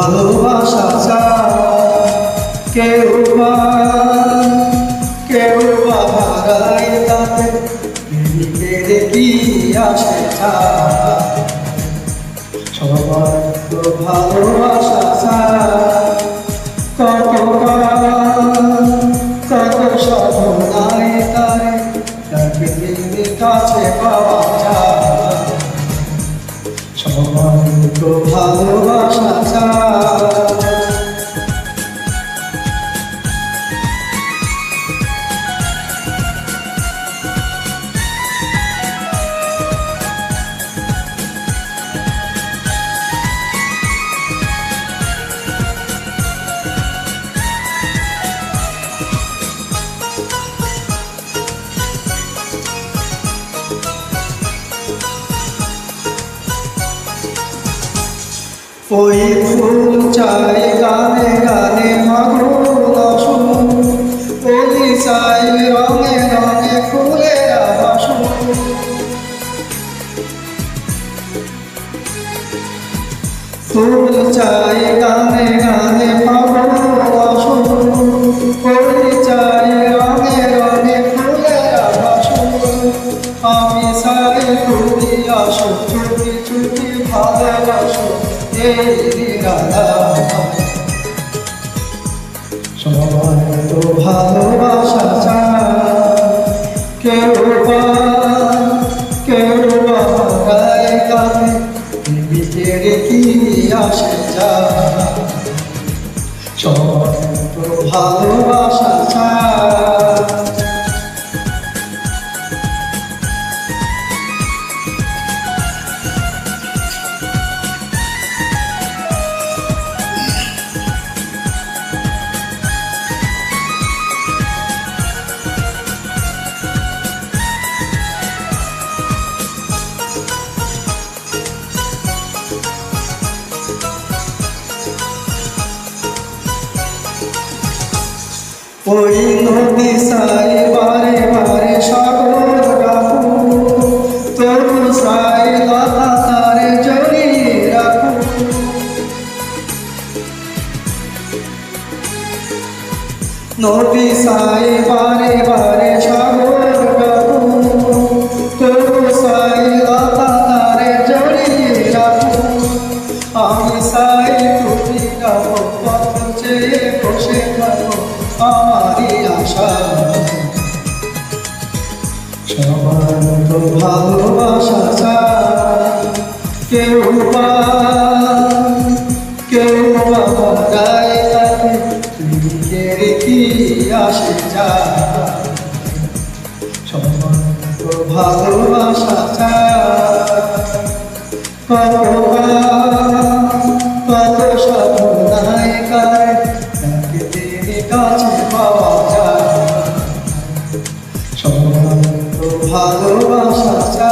ভালোবাসা চায় কেউ বা হারায় তাকে প্রেমিকের কি আসে চায় সবার তো ভালোবাসা চায় কত সাধনায় তারে তাকে দিনের কাছে পাওয়া যায় সবার তো ভালোবাসা চায় ওই ফুল চাই গানে গানে মাগুর আসুন ওলি চাই রঙে রঙে ফুলের আসুন ফুল চাই গানে গানে মাগুর আসুন ওলি চাই রঙে রঙে ফুলের আসুন আমি চাই তুমি আসো চুপি চুপি ভালোবাসো সবার তো ভালোবাসা চায় কেউ বা হারায় তাকে প্রেমিকের কি আসে যায় সবার তো ভালোবাসা চায় ওই নদী সাই বারে বারে সাগর ডাকু তরু সাই লতা তারে জড়িয়ে রাখু নদী সাই বারে বারে সাগর ডাকু তরু সাই লতা তারে জড়িয়ে রাখু আমি সাই তুমি গাবো পথ চেয়ে বসে থাকো আমারি আশা সবার তো ভালোবাসা চায় কেউ বা হারায় তাকে প্রেমিকের কি আসে যায় সবার তো ভালোবাসা চায় কত সাধনায় কারে তাকে দিনের কাছে পাওয়া যায় সবার তো ভালোবাসা চায়।